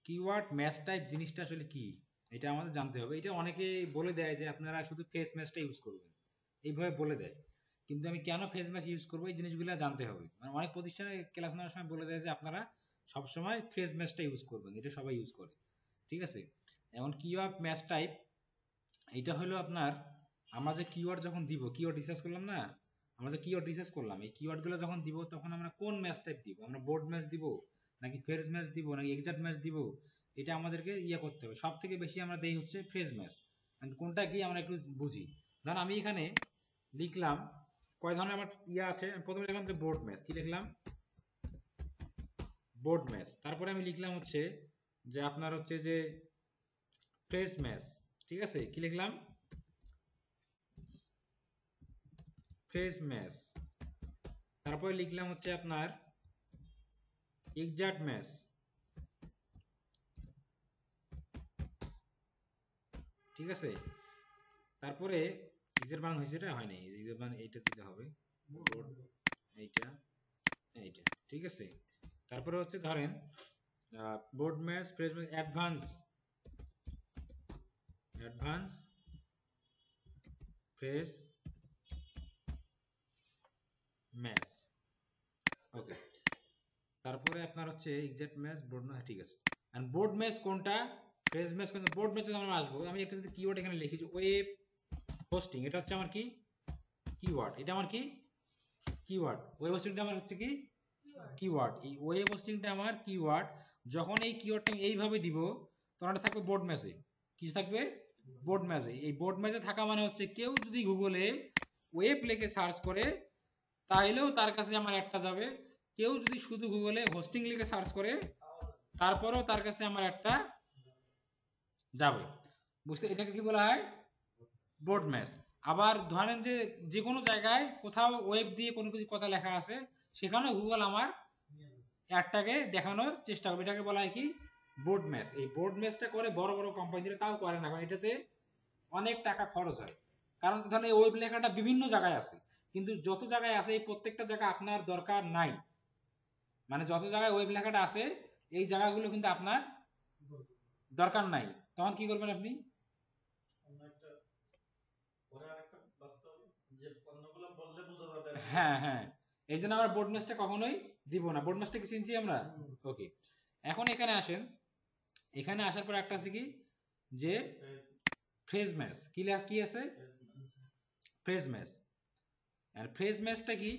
Keyword match type জিনিসটা আসলে কি, এটা আমাদের জানতে হবে। এটা অনেকে বলে দেয় যে আপনারা শুধু ফেস ম্যাচটা ইউজ করবেন, এইভাবে বলে দেয়। কিন্তু আমি কেন ফেস ম্যাচ ইউজ করবো এই জিনিসগুলো জানতে হবে। মানে অনেক প্রতিষ্ঠানে ক্লাস নেওয়ার সময় বলে দেয় যে আপনারা সবসময় ফেস ম্যাচটা ইউজ করবেন, এটা সবাই ইউজ করে। ঠিক আছে, এখন কিওয়ার্ড ম্যাচ টাইপ এটা হলো আপনার, আমরা যে কিওয়ার্ড যখন দিব, কিওয়ার্ড রিসার্চ করলাম না, আমরা যে কিওয়ার্ড রিসার্চ করলাম, এই কিওয়ার্ডগুলো যখন দিব তখন আমরা কোন ম্যাচ টাইপ দিব, আমরা বোর্ড ম্যাচ দিব নাকি ফ্রেজ ম্যাচ দিব নাকি এক্সাক্ট ম্যাচ দিব, এটা আমাদেরকে ইয়ে করতে হবে। সব থেকে বেশি আমরা দেই হচ্ছে ফ্রেজ ম্যাচ। কোনটা কি আমরা একটু বুঝি। ধরুন আমি এখানে লিখলাম কয় ধরনের আমার ইয়ে আছে, প্রথমে লিখলাম যে বোর্ড ম্যাচ, কি লিখলাম, বোর্ড ম্যাচ। তারপরে আমি লিখলাম হচ্ছে যে আপনার হচ্ছে যে ফ্রেজ ম্যাচ। ঠিক আছে, কি লিখলাম, ফ্রেজ ম্যাচ। তারপরে লিখলাম হচ্ছে আপনার এক্সাক্ট ম্যাচ। ঠিক আছে, তারপরে এক্সাক্ট মান হয়েছে, এটা হয় নাই, এক্সাক্ট মান এইটা দিতে হবে, এইটা এইটা। ঠিক আছে, তারপরে হচ্ছে ধরেন broad match, phrase match, advance, advance phrase match. Okay, তারপরে আপনার হচ্ছে এক্সাক্ট ম্যাচ, বোর্ড ম্যাচ। ঠিক আছে, এন্ড বোর্ড ম্যাচ কোনটা, ফ্রেজ ম্যাচ কোনটা। বোর্ড ম্যাচে আমরা আসবো, আমি একটা যদি কিওয়ার্ড এখানে লিখি যে ওয়েব হোস্টিং, এটা হচ্ছে আমার কি কিওয়ার্ড, এটা আমার কি কিওয়ার্ড। ওয়েব হোস্টিংটা আমার হচ্ছে কি কিওয়ার্ড। এই ওয়েব হোস্টিংটা আমার কিওয়ার্ড। যখন এই কিওয়ার্ডটা আমি এইভাবে দিব তখন এটা থাকবে বোর্ড ম্যাচে। কি থাকবে, বোর্ড ম্যাচে। এই বোর্ড ম্যাচে থাকা মানে হচ্ছে কেউ যদি গুগলে ওয়েব লিখে সার্চ করে তাহলেও তার কাছে আমার একটা যাবে, কেউ যদি শুধু গুগলে হোস্টিং লিখে সার্চ করে তারপরেও তার কাছে আমার একটা যাবে। বুঝতে, এটাকে কি বলা হয়, বোর্ড ম্যাচ। আবার ধরেন যে যে কোনো জায়গায় কোথাও ওয়েব দিয়ে কোনো কিছু কথা লেখা আছে, সেখানেও গুগল আমার অ্যাডটাকে দেখানোর চেষ্টা করবে, এটাকে বলা হয় কি বোর্ড ম্যাচ। এই বোর্ড ম্যাচটা করে বড় বড় কোম্পানিরা, তাও করে না কারণ এটাতে অনেক টাকা খরচ হয়। কারণ ধরেন এই ওয়েব লেখাটা বিভিন্ন জায়গায় আছে, কিন্তু যত জায়গায় আছে এই প্রত্যেকটা জায়গা আপনার দরকার নাই। মানে যত জায়গায় ওয়েব লেখাটা আছে এই জায়গাগুলো কিন্তু আপনার দরকার নাই, তখন কি করবেন আপনি, হ্যাঁ হ্যাঁ, এই জন্য আমরা বোর্ড ম্যাচটা কখনোই দিব না। বোর্ড ম্যাচটা কি চিনছি আমরা। ওকে, এখন এখানে আসেন, এখানে আসার পর একটা আছে কি যে ফ্রেজ ম্যাচ। কি আছে, ফ্রেজ ম্যাচ। আর ফ্রেজ ম্যাচটা কি,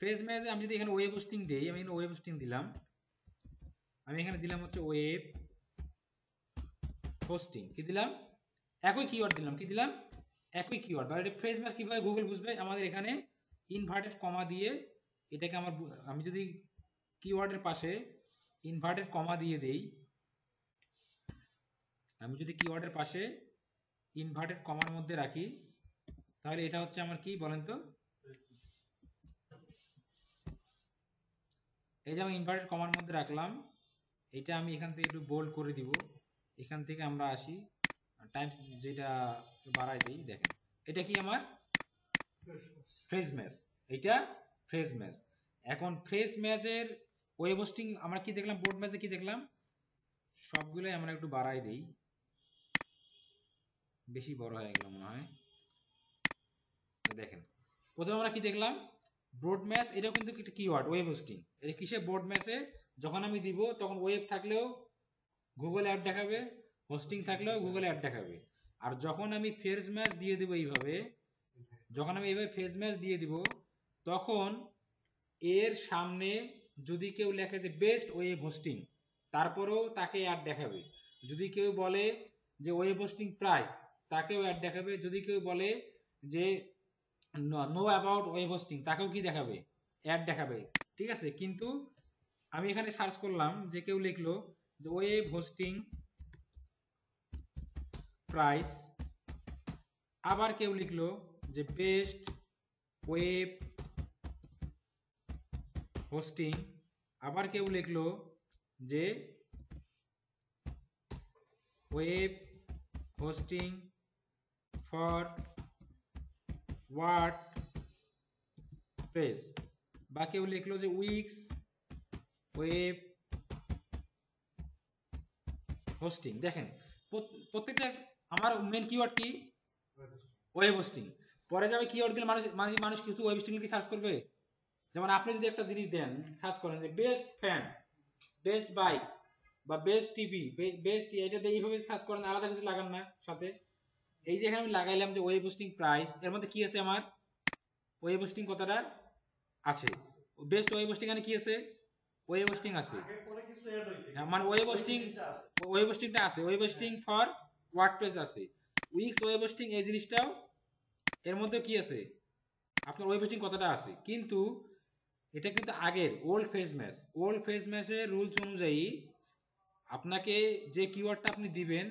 ফ্রেজ ম্যাচে আমি যদি এখানে ওয়েব হোস্টিং দেই, আমি এখানে ওয়েব হোস্টিং দিলাম, আমি এখানে দিলাম হচ্ছে ওয়েব হোস্টিং, কি দিলাম, একই কিওয়ার্ড দিলাম, কি দিলাম, একই কিওয়ার্ড। বা এটা ফ্রেজ ম্যাচ কিভাবে গুগল বুঝবে, আমাদের এখানে ইনভার্টেড কমা দিয়ে এটাকে আমি যদি কিওয়ার্ডের পাশে ইনভার্টেড কমা দিয়ে দেই, আমি যদি কিওয়ার্ডের পাশে ইনভার্টেড কমার মধ্যে রাখি তাহলে এটা হচ্ছে আমার কি বলেন তো, এই যে আমি ইনভার্টেড কমার মধ্যে রাখলাম, এটা আমি এখান থেকে একটু বোল্ড করে দিব, এখান থেকে আমরা আসি টাইমস যেটা বাড়াই দিই, দেখেন এটা কি আমার ফ্রেজ ম্যাচ, এটা ফ্রেজ ম্যাচ। এখন ফ্রেজ ম্যাচের ওয়েব হোস্টিং আমরা কি দেখলাম, বোর্ড ম্যাচে কি দেখলাম, সবগুলোই আমরা একটু বাড়াই দেই, বেশি বড় হয়ে গেল মনে হয়। দেখেন প্রথমে আমরা কি দেখলাম, বোর্ড ম্যাচ, এটাও কিন্তু একটা কিওয়ার্ড, ওয়েব হোস্টিং। এটা কিসে, বোর্ড ম্যাচে যখন আমি দিব তখন ওয়েব থাকলেও গুগল অ্যাড দেখাবে, হোস্টিং থাকলেও গুগল অ্যাড দেখাবে। আর যখন আমি ফ্রেজ ম্যাচ দিয়ে দিব এইভাবে, যখন আমি এইভাবে ফ্রেজ ম্যাচ দিয়ে দিব তখন এর সামনে যদি কেউ লেখে যে বেস্ট ওয়েব হোস্টিং তারপরেও তাকে অ্যাড দেখাবে। যদি কেউ বলে যে ওয়েব হোস্টিং প্রাইস, তাকেও অ্যাড দেখাবে। যদি কেউ বলে যে নো অ্যাবাউট ওয়েব হোস্টিং, তাকেও কি দেখাবে, অ্যাড দেখাবে। ঠিক আছে, কিন্তু আমি এখানে সার্চ করলাম যে কেউ লিখলো যে ওয়েব হোস্টিং প্রাইস, আবার কেউ লিখলো যে বেস্ট ওয়েব হোস্টিং, আবার কেউ লিখলো যে ওয়েব হোস্টিং ফর ওয়ার্ডপ্রেস, বা কেউ লিখলো যে উইক্স ওয়েব হোস্টিং। দেখেন প্রত্যেকটা আমার মেন কিওয়ার্ড কি ওয়েব হোস্টিং, পরে যাবে কিওয়ার্ড দিলে মানুষ মানুষ কিছু ওয়েব হোস্টিং কি সার্চ করবে। যেমন আপনি যদি একটা জিনিস দেন সার্চ করেন যে বেস্ট ফ্যান, বেস্ট বাইক বা বেস্ট টিভি, বেস্ট এটাতে এইভাবে সার্চ করেন, আলাদা কিছু লাগান না সাথে। এই যে এখানে আমি লাগাইলাম যে ওয়েব হোস্টিং প্রাইস, এর মধ্যে কি আছে আমার ওয়েব হোস্টিং কতটা আছে, বেস্ট ওয়েব হোস্টিং এখানে কি আছে ওয়েব হোস্টিং আছে, মানে ওয়েব হোস্টিংটা আছে, ওয়েব হোস্টিং ফর ওয়ার্ডপ্রেস আছে, উইক্স ওয়েব হোস্টিং এই জিনিসটাও এর মধ্যে কি আছে আপনার ওয়েব হোস্টিং কতটা আছে। কিন্তু এটা কিন্তু আগের ওল্ড ফেজ ম্যাচের রুলস অনুযায়ী আপনাকে যে কিওয়ার্ডটা আপনি দিবেন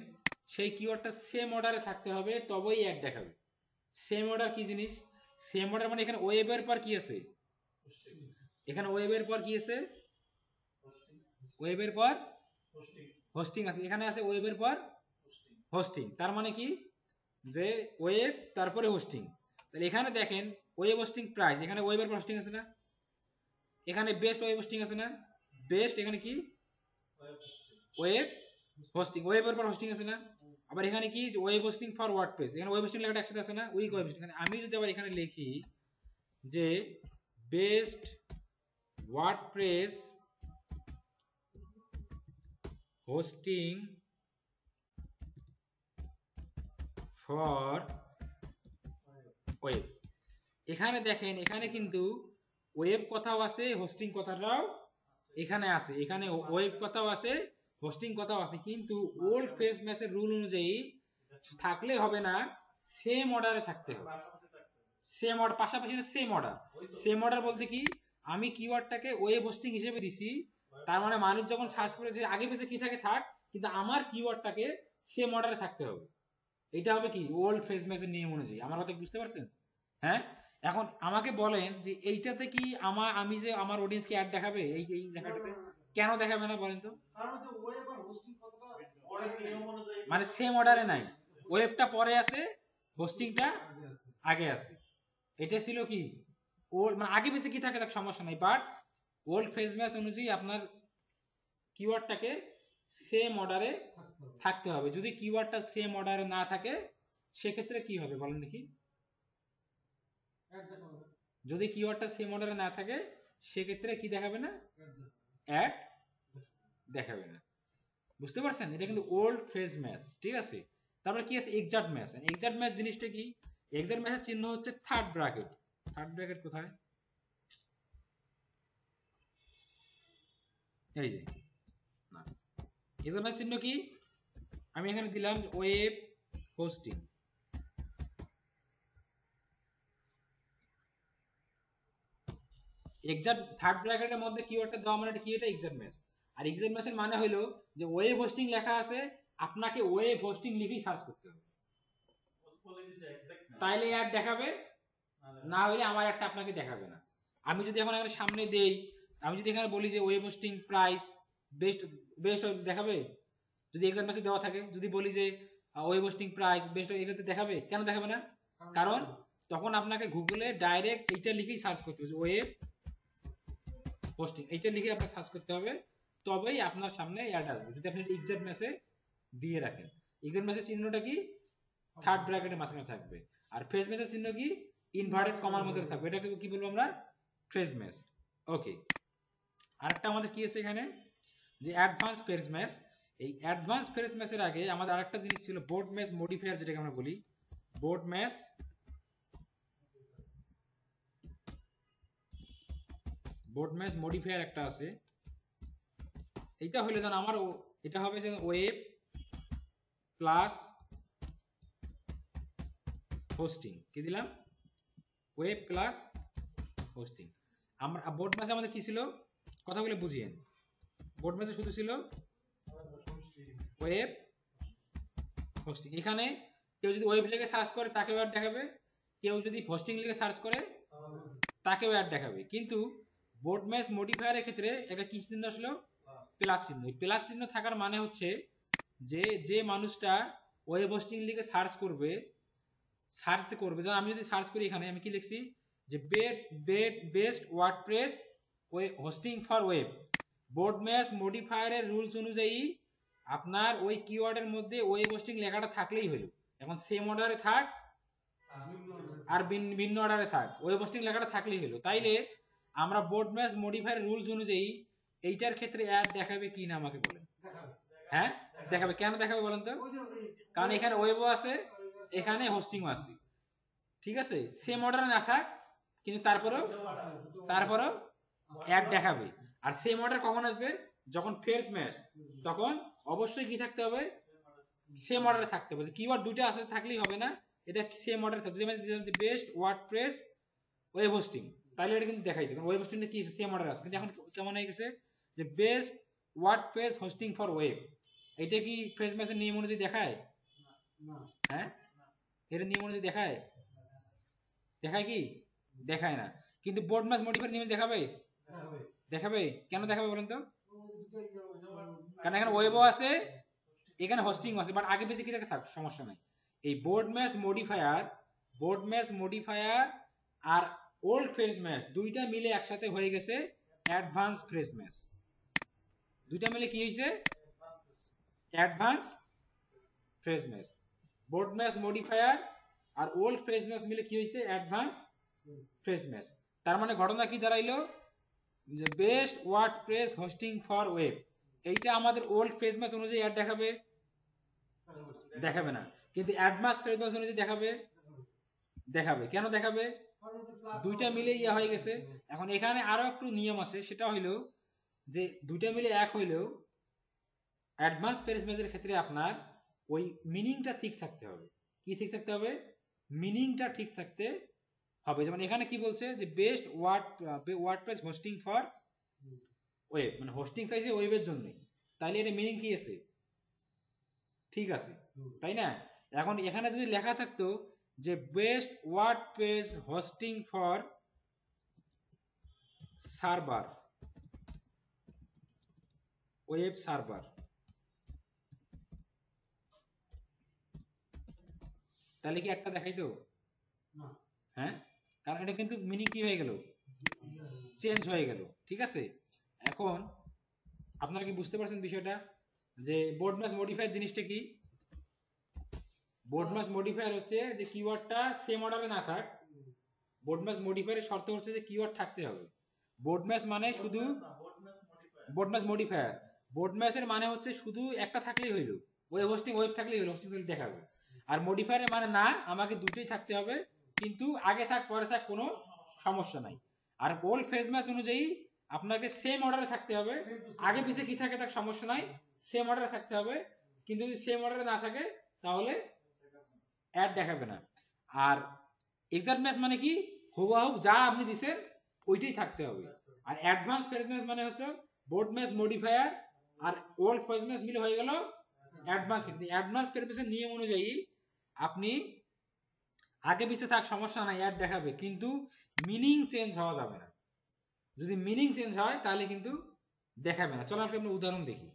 সেই কিওয়ার্ডটা সেম অর্ডারে থাকতে হবে, তবেই অ্যাড দেখাবে। সেম অর্ডার কি জিনিস, সেম অর্ডার মানে এখানে ওয়েবের পর কি আছে, এখানে ওয়েবের পর কি আছে, ওয়েবের পর হোস্টিং আছে, এখানে আছে ওয়েবের পর হোস্টিং। তার মানে কি যে ওয়েব তারপরে হোস্টিং। তাহলে এখানে দেখেন ওয়েব হোস্টিং প্রাইস, এখানে ওয়েবের পর হোস্টিং আছে না, এখানে বেস্ট ওয়েব হোস্টিং আছে না, বেস্ট এখানে কি ওয়েব হোস্টিং, ওয়েবের পর হোস্টিং আছে না। আবার এখানে কি ওয়েব হোস্টিং ফর ওয়ার্ডপ্রেস, এখানে ওয়েব হোস্টিং লেখাটা একসাথে আছে না, উইক ওয়েব হোস্টিং। আমি যদি আবার এখানে লিখি যে best WordPress hosting for web, এখানে দেখেন এখানে কিন্তু ওয়েব কথাও আছে, হোস্টিং কথাটাও এখানে আছে, এখানে ওয়েব কথাও আছে, হোস্টিং কথাও আছে। কিন্তু ওল্ড ফেস ম্যাচের রুল অনুযায়ী থাকলে হবে না, সেম অর্ডারে থাকতে হবে, সেম অর্ডার পাশাপাশি না, সেম অর্ডার। সেম অর্ডার বলতে কি আমি কিওয়ার্ডটাকে ওয়েব হোস্টিং হিসেবে দিছি, তার মানে মানুষ যখন সার্চ করে যে আগে পিছে কি থাকে থাক, কিন্তু আমার কিওয়ার্ডটাকে সেম অর্ডারে থাকতে হবে। এটা হবে কি ওল্ড ফেস ম্যাচের নিয়ম অনুযায়ী। আমার কথা বুঝতে পারছেন? হ্যাঁ, এখন আমাকে বলেন যে এইটাতে কি আমি যে আমার অডিয়েন্সকে অ্যাড দেখাবে, এই এই লেখাটাতে কেন দেখাবে না বলেন তো? মানে সেম অর্ডারে নাই, ওয়েবটা পরে আছে, হোস্টিংটা আগে আছে। এটা ছিল কি ওল্ড, মানে আগে পিছে কি থাকে তার সমস্যা নাই, বাট ওল্ড ফেজ ম্যাচ অনুযায়ী আপনার কিওয়ার্ডটাকে সেম অর্ডারে থাকতে হবে। যদি কিওয়ার্ডটা সেম অর্ডারে না থাকে সেক্ষেত্রে কি হবে বলেন দেখি, যদি কিওয়ার্ডটা সেম অর্ডারে না থাকে সেক্ষেত্রে কি দেখাবে না, অ্যাড দেখাবে না। বুঝতে পারছেন? এটা কিন্তু ওল্ড ফ্রেজ ম্যাচ, ঠিক আছে। তারপরে কি আছে এক্সাক্ট ম্যাচ। এক্সাক্ট ম্যাচ জিনিসটা কি, এক্সাক্ট ম্যাচের চিহ্ন হচ্ছে থার্ড ব্র্যাকেট। থার্ড ব্র্যাকেট কোথায়, এই যে না, এক্সাক্ট ম্যাচ চিহ্ন কি, আমি এখানে দিলাম ওয়েব হোস্টিং, এক্সাক্ট থার্ড ব্র্যাকেটের মধ্যে কিওয়ার্ডটা দেওয়া মানে কি, এটা এক্সাক্ট ম্যাচ। আর এক্সাক্ট ম্যাচের মানে হলো যে ওয়েব হোস্টিং লেখা আছে, আপনাকে ওয়েব হোস্টিং লিখেই সার্চ করতে হবে, তাইলে অ্যাড দেখাবে, না হলে আমার একটা আপনাকে দেখাবে না। আমি যদি এখন এখানে সামনে দেই, আমি যদি এখানে বলি যে web hosting price best, best দেখাবে যদি এক্সাক্ট ম্যাচে দেওয়া থাকে। যদি বলি যে ওয়েব হোস্টিং প্রাইস বেস্ট, এটাতে দেখাবে, কেন দেখাবে না, কারণ তখন আপনাকে গুগলে ডাইরেক্ট এইটা লিখেই সার্চ করতে হবে, ওয়েব হোস্টিং এইটা লিখে আপনার সার্চ করতে হবে, তবেই আপনার সামনে অ্যাড আসবে। যদি আপনি এক্সাক্ট ম্যাচে দিয়ে রাখেন, এক্সাক্ট ম্যাচের চিহ্নটা কি থার্ড ব্র্যাকেটের মাঝখানে থাকবে, আর ফ্রেজ ম্যাচের চিহ্ন কি ইনভার্টেড কমার মধ্যে থাকবে, এটাকে কি বলবো আমরা, ফ্রেজ ম্যাচ। ওকে, আরেকটা আমাদের কি আছে এখানে যে অ্যাডভান্স ফ্রেজ ম্যাচ। এই অ্যাডভান্স ফ্রেজ ম্যাচের আগে আমাদের আরেকটা জিনিস ছিল বোর্ড ম্যাচ মডিফায়ার, যেটাকে আমরা বলি board match, broad match modifier একটা আছে। এইটা হলে যেন আমার এটা হবে যে ওয়েব প্লাস হোস্টিং, কি দিলাম, ওয়েব প্লাস হোস্টিং। আমরা বোর্ড ম্যাচে আমাদের কি ছিল, কথাগুলো বুঝিয়েন। বোর্ড ম্যাচে শুধু ছিল ওয়েব হোস্টিং, এখানে কেউ যদি ওয়েব লিখে সার্চ করে তাকেও অ্যাড দেখাবে, কেউ যদি হোস্টিং লিখে সার্চ করে তাকেও অ্যাড দেখাবে। কিন্তু বোর্ড ম্যাচ মডিফায়ারের ক্ষেত্রে একটা কি চিহ্ন আসলো, প্লাস চিহ্ন। এই প্লাস চিহ্ন থাকার মানে হচ্ছে যে যে মানুষটা ওয়েব হোস্টিং লিখে সার্চ করবে, যেমন আমি যদি সার্চ করি এখানে আমি কি লিখছি যে best WordPress hosting for web, broad match মডিফায়ারের রুলস অনুযায়ী আপনার ওই কিওয়ার্ডের মধ্যে ওয়েব হোস্টিং লেখাটা থাকলেই হলো। এখন সেম অর্ডারে থাক আর ভিন্ন অর্ডারে থাক, ওয়েব হোস্টিং লেখাটা থাকলেই হলো। তাইলে আমরা বোর্ড ম্যাচ মডিফায়ার রুলস অনুযায়ী এইটার ক্ষেত্রে অ্যাড দেখাবে কি না আমাকে বলেন। হ্যাঁ দেখাবে। কেন দেখাবে বলেন তো? কারণ এখানে ওয়েবও আছে, এখানে হোস্টিংও আছে, ঠিক আছে? সেম অর্ডারে না থাক কিন্তু তারপরেও অ্যাড দেখাবে। আর সেম অর্ডার কখন আসবে? যখন ফেজ ম্যাচ, তখন অবশ্যই কি থাকতে হবে? সেম অর্ডারে থাকতে হবে। কিওয়ার্ড দুইটা আছে থাকলেই হবে না, এটা সেম অর্ডারে থাকবে। যেমন বেস্ট ওয়ার্ডপ্রেস ওয়েব হোস্টিং, তাহলে এটা কিন্তু দেখাই দিই, কারণ ওয়েব হোস্টিংটা কি সেম অর্ডার আছে। কিন্তু এখন কেমন হয়ে গেছে যে best WordPress hosting for web, এটা কি ফ্রেজ ম্যাচের নিয়ম অনুযায়ী দেখায়? হ্যাঁ এর নিয়ম অনুযায়ী দেখায়? দেখায় কি? দেখায় না। কিন্তু বোর্ড ম্যাচ মডিফায়ার নিয়ম দেখাবে? দেখাবে। কেন দেখাবে বলেন তো? কারণ এখানে ওয়েবও আছে, এখানে হোস্টিং আছে, বাট আগে বেশি কি থাকে থাক, সমস্যা নাই। এই বোর্ড ম্যাচ মডিফায়ার আর ওল্ড ফ্রেজ ম্যাচ দুইটা মিলে একসাথে হয়ে গেছে অ্যাডভান্স ফ্রেজ ম্যাচ। দুইটা মিলে কি হয়েছে? Advance phrase match. Broad match modifier আর ওল্ড ফ্রেজ ম্যাচ মিলে কি হয়েছে? Advance phrase match. তার মানে ঘটনা কি দাঁড়াইলো যে best WordPress hosting for web, এইটা আমাদের ওল্ড ফ্রেজ ম্যাচ অনুযায়ী অ্যাড দেখাবে? দেখাবে না। কিন্তু অ্যাডভান্স ফ্রেজ ম্যাচ অনুযায়ী দেখাবে? দেখাবে। কেন দেখাবে? দুইটা মিলে ইয়া হয়ে গেছে। এখন এখানে আরো একটু নিয়ম আছে, সেটা হইলো যে দুইটা মিলে এক হইলেও অ্যাডভান্স ফ্রেজ ম্যাচের ক্ষেত্রে আপনার ওই মিনিংটা ঠিক থাকতে হবে। কি ঠিক থাকতে হবে? মিনিংটা ঠিক থাকতে হবে। যেমন এখানে কি বলছে যে best WordPress hosting for web, মানে হোস্টিং চাইছে ওয়েবের জন্য, তাইলে এটা মিনিং কি আছে? ঠিক আছে, তাই না? এখন এখানে যদি লেখা থাকতো যে best WordPress hosting for server, web server, তাহলে কি একটা দেখাইতো? হ্যাঁ, কারণ এটা কিন্তু মিনিং কি হয়ে গেল? চেঞ্জ হয়ে গেল, ঠিক আছে? এখন আপনারা কি বুঝতে পারছেন বিষয়টা যে বোর্ড ম্যাচ মডিফায়ার জিনিসটা কি? বোর্ড ম্যাচ মডিফায়ার হচ্ছে যে কিওয়ার্ডটা সেম অর্ডারে না থাক, বোর্ড ম্যাচ মডিফায়ারের শর্ত হচ্ছে যে কিওয়ার্ড থাকতে হবে। বোর্ড ম্যাচ মানে শুধু বোর্ড ম্যাচ মডিফায়ার, বোর্ড ম্যাচের মানে হচ্ছে শুধু একটা থাকলেই হইলো, ওয়েব হোস্টিং ওয়েব থাকলেই হইলো, হোস্টিং দেখাবে। আর মডিফায়ারের মানে না, আমাকে দুটোই থাকতে হবে, কিন্তু আগে থাক পরে থাক কোনো সমস্যা নাই। আর ওল্ড ফ্রেজ ম্যাচ অনুযায়ী আপনাকে সেম অর্ডারে থাকতে হবে, আগে পিছে কি থাকে তার সমস্যা নাই, সেম অর্ডারে থাকতে হবে। কিন্তু যদি সেম অর্ডারে না থাকে তাহলে অ্যাড দেখাবে না। আর এক্সাক্ট ম্যাচ মানে কি? হুবহু যা আপনি দিছেন ওইটাই থাকতে হবে। আর অ্যাডভান্স ফ্রেজ ম্যাচ মানে হচ্ছে বোর্ড ম্যাচ মডিফায়ার আর ওল্ড ফ্রেজ ম্যাচ মিলে হয়ে গেল অ্যাডভান্স। কিন্তু অ্যাডভান্স ফ্রেজ ম্যাচের নিয়ম অনুযায়ী আপনি আগে পিছে থাক সমস্যা নাই, অ্যাড দেখাবে, কিন্তু মিনিং চেঞ্জ হওয়া যাবে না। যদি মিনিং চেঞ্জ হয় তাহলে কিন্তু দেখাবে না। চলো আমরা উদাহরণ দেখি।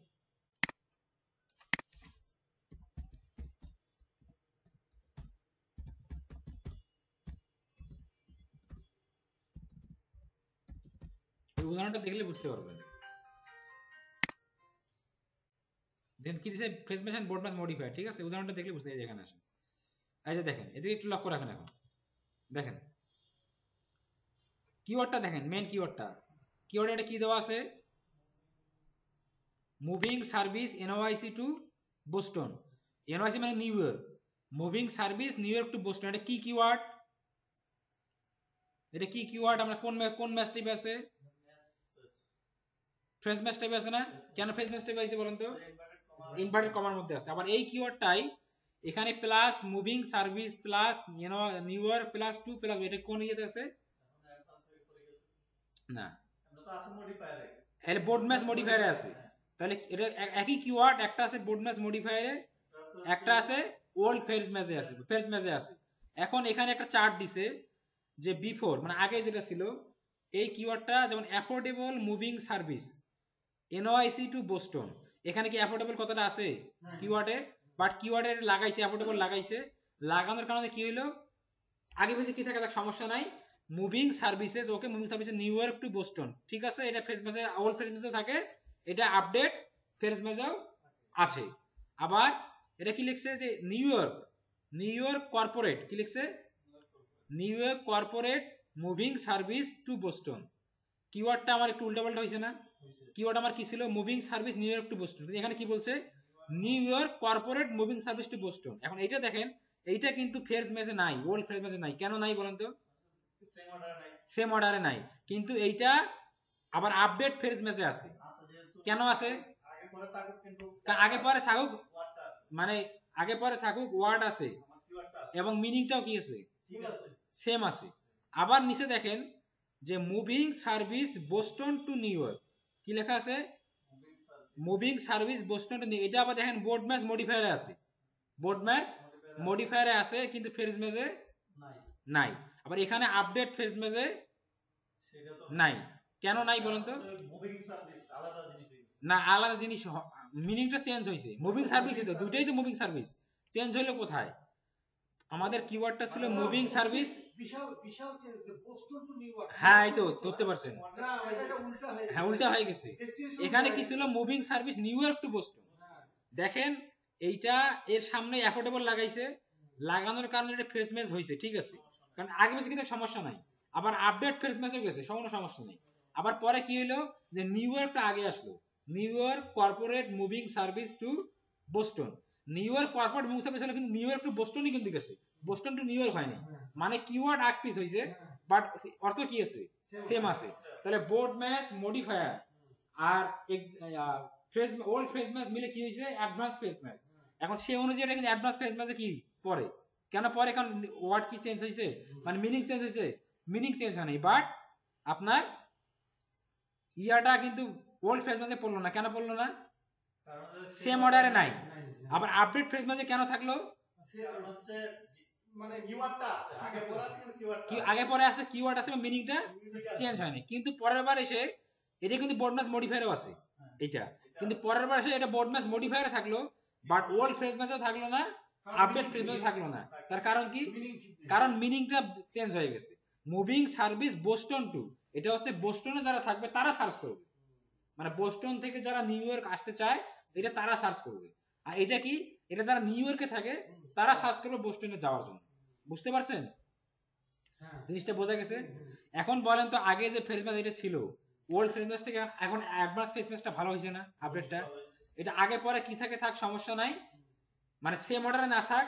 উদাহরণটা দেখলে বুঝতে পারবেন। দেন কি দিছে? Phrase match and broad match modifier, ঠিক আছে? উদাহরণটা দেখলে বুঝতে যায়। এখানে আসেন, এই যে দেখেন, এদিকে একটু লক্ষ্য রাখেন। এখন দেখেন কিওয়ার্ডটা দেখেন, মেন কিওয়ার্ডটা, কিওয়ার্ডে এটা কি দেওয়া আছে? Moving service NYC to Boston. NYC মানে New York, moving service New York to Boston, এটা কি কিওয়ার্ড? এটা কি কিওয়ার্ড? আমরা কোন ম্যাচ টাইপে আছে? ফ্রেজ ম্যাচ টাইপে আছে না? কেন ফ্রেজ ম্যাচ টাইপে আছে বলেন তো? ইনভার্টেড কমার মধ্যে আছে। আবার এই কিওয়ার্ডটাই এখানে plus moving service plus new York plus two plus, এটা কোন ইয়েতে আছে? না, তাহলে বোর্ড ম্যাচ মডিফায়ারে আছে। তাহলে এটা একই কিওয়ার্ড, একটা আছে বোর্ড ম্যাচ মডিফায়ারে, একটা আছে ওল্ড ফ্রেজ ম্যাচে আছে, ফ্রেজ ম্যাচে আছে। এখন এখানে একটা চার্ট দিছে যে বিফোর মানে আগে যেটা ছিল, এই কিওয়ার্ডটা যেমন affordable moving service NYC to Boston, এখানে কি অ্যাফোর্ডেবল কথাটা আছে কিওয়ার্ডে? বাট কিওয়ার্ডে লাগাইছে, অ্যাফোর্ডেবল লাগাইছে, লাগানোর কারণে কি হইলো? আগে বেশি কি থাকে তার সমস্যা নাই, moving services, okay moving services new York to Boston, ঠিক আছে? এটা face message old face message থাকে, এটা আপডেট ফেস মেসেজও আছে। আবার এটা কি লিখছে যে নিউ ইয়র্ক কর্পোরেট কি লিখছে, New York corporate moving service to Boston. কিওয়ার্ডটা আমার একটু উল্টাপাল্টা হয়েছে না, কিওয়ার্ড আমার কি ছিল moving service New York to Boston, এখানে কি বলছে New York corporate moving service to Boston. এখন এইটা দেখেন এইটা কিন্তু ফ্রেজ ম্যাচে নাই, ওল্ড ফ্রেজ ম্যাচে নাই, কেন নাই বলেন তো, সেম অর্ডারে নাই, কিন্তু এইটা আবার আপডেট ফ্রেজ ম্যাচে আছে, কেন আছে, আগে পরে থাকুক, মানে আগে পরে থাকুক ওয়ার্ড আছে এবং মিনিংটাও কি আছে সেম আছে। আবার নিচে দেখেন যে moving service Boston two new York কি লেখা আছে, moving service Boston two new, এটা আবার দেখেন বোর্ড ম্যাচ মডিফায়ারে আছে, বোর্ড ম্যাচ মডিফায়ারে আছে কিন্তু ফ্রেজ ম্যাচে নাই। আবার এখানে আপডেট ফ্রেজ ম্যাচে নাই, কেন নাই বলেন তো, না আলাদা জিনিস, মিনিংটা চেঞ্জ হয়েছে, মুভিং সার্ভিস তো দুইটাই তো মুভিং সার্ভিস, চেঞ্জ হইলো কোথায়, আমাদের কিওয়ার্ডটা ছিল মুভিং সার্ভিস, বিশাল বিশাল চেঞ্জ যে বোস্টন টু নিউ ইয়র্ক, হ্যাঁ এই তো ধরতে পারছেন, না এটা উল্টা হয়ে হ্যাঁ উল্টা হয়ে গেছে, এখানে কি ছিল moving service New York to Boston. দেখেন এইটা এর সামনে অ্যাফোর্ডেবল লাগাইছে, লাগানোর কারণে এটা ফ্রেজ ম্যাচ হয়েছে, ঠিক আছে, কারণ আগে বেশি কিন্তু সমস্যা নাই, আবার আপডেট ফ্রেজ ম্যাচও গেছে, কোনো সমস্যা নেই। আবার পরে কি হলো যে নিউ ইয়র্কটা আগে আসলো, new York corporate moving service to Boston, new York corporate moving service হলো কিন্তু নিউ ইয়র্ক টু বোস্টনই কিন্তু গেছে, বোস্টন টু নিউ ইয়র্ক হয়নি, মানে কিওয়ার্ড আগ পিস হয়েছে বাট অর্থ কি আছে সেম আছে। তাহলে বোর্ড ম্যাচ মডিফায়ার আর ফ্রেজ ওল্ড ফ্রেজ ম্যাচ মিলে কি হয়েছে অ্যাডভান্স ফ্রেজ ম্যাচ। এখন সেই অনুযায়ী এটা কিন্তু অ্যাডভান্স ফ্রেজ ম্যাচে কি পড়ে, কেন পরে, কারণ ওয়ার্ড কি চেঞ্জ হয়েছে, মানে মিনিং চেঞ্জ হয়েছে, মিনিং চেঞ্জ হয়নি, বাট আপনার ইয়াটা কিন্তু ওল্ড ফ্রেজ ম্যাচে পড়লো না, কেন পড়লো না, সেম অর্ডারে নাই। আবার আপডেট ফ্রেজ ম্যাচে কেন থাকলো, মানে কিওয়ার্ডটা আছে আগে পরে আছে কিন্তু কিওয়ার্ডটা কি আগে পরে আছে, কিওয়ার্ড আছে মিনিংটা চেঞ্জ হয়নি, কিন্তু পরের বার এসে এটা কিন্তু বোর্ড ম্যাচ মডিফায়ারও আছে এটা, কিন্তু পরের বার এসে এটা বোর্ড ম্যাচ মডিফায়ারে থাকলো বাট ওল্ড ফ্রেজ ম্যাচে থাকলো না, আপডেট ফ্রেজ ম্যাচে থাকলো না, তার কারণ কি, কারণ মিনিংটা চেঞ্জ হয়ে গেছে। মুভিং সার্ভিস বোস্টন টু, এটা হচ্ছে বোস্টনে যারা থাকবে তারা সার্চ করবে, মানে বোস্টন থেকে যারা নিউ ইয়র্ক আসতে চায় এটা তারা সার্চ করবে, আর এটা কি, এটা যারা নিউ ইয়র্কে থাকে তারা সার্চ করবে বোস্টনে যাওয়ার জন্য, বুঝতে পারছেন জিনিসটা বোঝা গেছে। এখন বলেন তো আগে যে ফ্রেজ ম্যাচ এটা ছিল ওল্ড ফ্রেজ ম্যাচ থেকে এখন অ্যাডভান্স ফ্রেজ ম্যাচটা ভালো হয়েছে না আপডেটটা, এটা আগে পরে কি থাকে থাক সমস্যা নাই, মানে সেম অর্ডারে না থাক,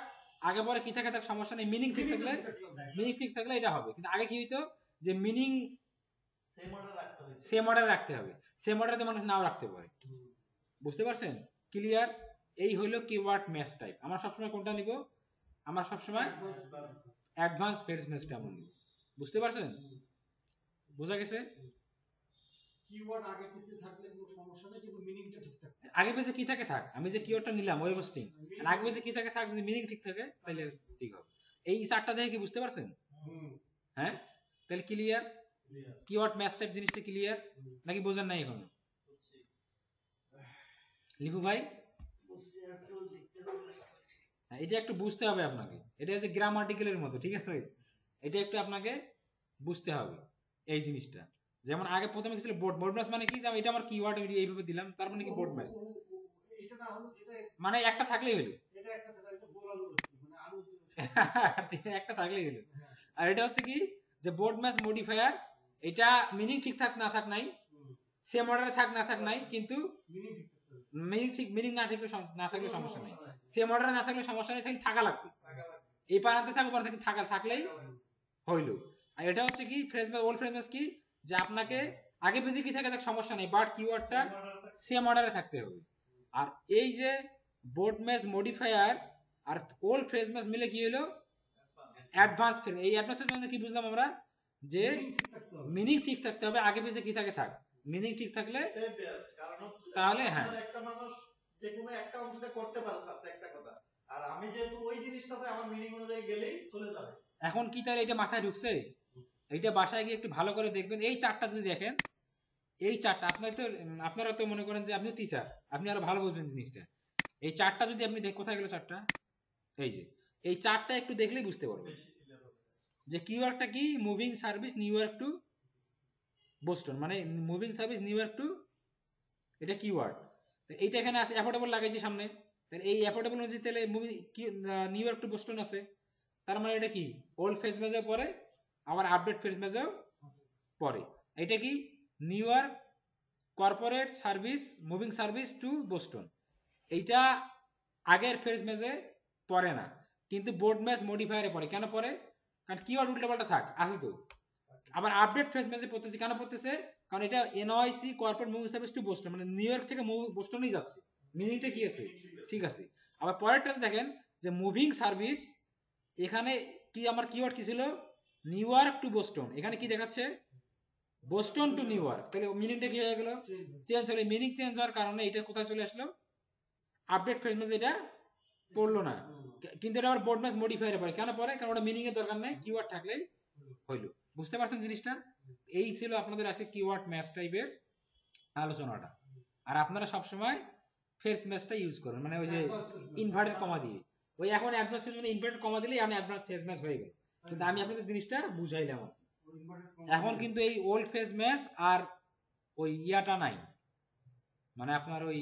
আগে পরে কি থাকে থাক সমস্যা নেই, মিনিং ঠিক থাকলে, মিনিং ঠিক থাকলে এটা হবে, কিন্তু আগে কি হইতো যে মিনিং সেম অর্ডার রাখতে হবে, সেম অর্ডারে মানুষ নাও রাখতে পারে, বুঝতে পারছেন, ক্লিয়ার। এই হলো কিওয়ার্ড ম্যাচ টাইপ, আমরা সবসময় কোনটা নিব, আমরা সবসময় অ্যাডভান্স ফ্রেজ ম্যাচটা আমরা নিব, বুঝতে পারছেন, বোঝা গেছে। কিওয়ার্ড আগে পিছে থাকলে কোনো সমস্যা নেই কিন্তু মিনিংটা ঠিক থাকে, আগে পিছে কি থাকে থাক, আমি যে কিওয়ার্ডটা নিলাম ওয়েব হোস্টিং, আর আগে পিছে কি থাকে থাক, যদি মিনিং ঠিক থাকে তাহলে ঠিক হবে। এই চারটা দেখে কি বুঝতে পারছেন, হ্যাঁ তাহলে ক্লিয়ার, কিওয়ার্ড ম্যাচ টাইপ জিনিসটা ক্লিয়ার নাকি বোঝেন নাই এখনো, লিপু ভাই এটা একটু বুঝতে হবে আপনাকে, এটা হচ্ছে গ্রামাটিক্যালের মতো, ঠিক আছে, এটা একটু আপনাকে বুঝতে হবে এই জিনিসটা। যেমন আগে প্রথমে কি ছিল বোর্ড, বোর্ড ম্যাচ মানে কি, যে এটা আমার কিওয়ার্ড এইভাবে দিলাম তার মানে কি বোর্ড ম্যাচ, এটা না হলো এটা মানে একটা থাকলেই হলো, এটা একটা থাকলে এটা গোল আলু মানে আলু একটা থাকলেই হলো। আর এটা হচ্ছে কি যে বোর্ড ম্যাচ মডিফায়ার, এটা মিনিং ঠিক থাক না থাক নাই, সেম অর্ডারে থাক না থাক নাই, কিন্তু মিনিং ঠিক, মিনিং না থাকলে না থাকলে সমস্যা নেই, সেম অর্ডারে না থাকলে সমস্যা নেই, তাহলে থাকা লাগবে, এই পারাতে থাকো পারাতে থাকা থাকলেই হইলো। আর এটা হচ্ছে কি phrase match, old phrase match কি, যে আপনাকে আগে পেজে কি থাকে সমস্যা নেই বাট কিওয়ার্ডটা সেম অর্ডারে থাকতে হবে। আর এই যে বোর্ড ম্যাচ মডিফায়ার আর ওল্ড ফ্রেজ ম্যাচ মিলে কি হলো অ্যাডভান্স ফ্রেজ, এই অ্যাডভান্স ফ্রেজ মানে কি বুঝলাম আমরা, যে মিনিং ঠিক থাকতে হবে, আগে পেজে কি থাকে থাক, মিনিং ঠিক থাকলে তাহলে হ্যাঁ একটা মানুষ যে কোনো একটা অংশটা করতে পারে স্যার একটা কথা, আর আমি যেহেতু ওই জিনিসটাতে আমার মিনিং অনুযায়ী গেলেই চলে যাবে। এখন কি তাহলে এটা মাথায় ঢুকছে, এইটা বাসায় গিয়ে একটু ভালো করে দেখবেন, এই চারটা যদি দেখেন, এই চারটা আপনারা তো মনে করেন যে আপনি টিচার, আপনি আরো ভালো বুঝবেন জিনিসটা, এই চারটা যদি আপনি কোথায় গেল চারটা, এই যে এই চারটা একটু দেখলেই বুঝতে পারবেন যে কিওয়ার্ডটা কি, moving service New York to Boston, মানে moving service New York to, এটা কিওয়ার্ড, তো এইটা এখানে আছে অ্যাফোর্ডেবল লাগাইছি সামনে, তাহলে এই অ্যাফোর্ডেবল অনুযায়ী তাহলে মুভি কি নিউ ইয়র্ক টু বোস্টন আছে, তার মানে এটা কি ওল্ড ফেজ ম্যাচেও পরে আবার আপডেট ফেজ ম্যাচেও পরে। এটা কি new York corporate service moving service to Boston, এইটা আগের ফেজ ম্যাচে পড়ে না কিন্তু বোর্ড ম্যাচ মডিফায়ারে পড়ে। কেন পড়ে? কারণ কিওয়ার্ড উল্টাপাল্টা থাক আছে তো। আবার আপডেট ফেজ ম্যাচে পড়তেছে, কেন পড়তেছে? কারণ এটা NYC corporate moving service to Boston, মানে নিউ ইয়র্ক থেকে বোস্টনেই যাচ্ছে, মিনিংটা কি আছে ঠিক আছে। আবার পরেরটাতে দেখেন যে মুভিং সার্ভিস, এখানে কি আমার কিওয়ার্ড কি ছিল নিউ ইয়র্ক টু বোস্টন, এখানে কি দেখাচ্ছে বোস্টন টু নিউ ইয়র্ক, তাহলে মিনিংটা কি হয়ে গেল চেঞ্জ হলো। মিনিং চেঞ্জ হওয়ার কারণে এটা কোথায় চলে আসলো আপডেট ফেজ ম্যাচ, এটা পড়লো না কিন্তু এটা আবার বোর্ড ম্যাচ মডিফায়ারে পড়ে। কেন পড়ে? কারণ ওটা মিনিং এর দরকার নেই, কিওয়ার্ড থাকলেই হইলো। বুঝতে পারছেন জিনিসটা? এই ছিল আপনাদের আজকে কিওয়ার্ড ম্যাচ টাইপের আলোচনাটা। আর আপনারা সবসময় ফেজ ম্যাচটা ইউজ করবেন, মানে ওই যে ইনভার্টেড কমা দিয়ে, ওই এখন অ্যাডভান্স মানে ইনভার্টেড কমা দিলেই আমি অ্যাডভান্স ফেজ ম্যাচ হয়ে গেল, কিন্তু আমি আপনাদের জিনিসটা বুঝাইলাম। এখন কিন্তু এই ওল্ড ফেজ ম্যাচ আর ওই ইয়াটা নাই, মানে আপনার ওই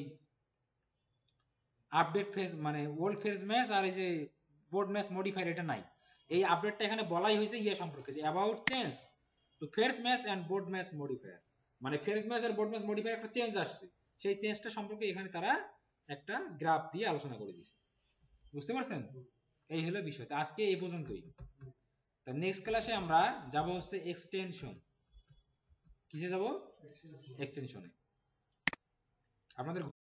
আপডেট ফেজ মানে ওল্ড ফেজ ম্যাচ আর এই যে বোর্ড ম্যাচ মডিফায়ার এটা নাই। এই আপডেটটা এখানে বলাই হয়েছে ইয়া সম্পর্কে, যে about change to phrase match and broad match modifier, মানে ফেজ ম্যাচ আর বোর্ড ম্যাচ মডিফায়ার একটা চেঞ্জ আসছে, সেই চেঞ্জটা সম্পর্কে এখানে তারা একটা গ্রাফ দিয়ে আলোচনা করে দিয়েছে। বুঝতে পারছেন? এই হলো বিষয়। আজকে এই পর্যন্তই। তা নেক্সট ক্লাসে আমরা যাব হচ্ছে এক্সটেনশন। কিসে যাব? এক্সটেনশনে। আপনাদের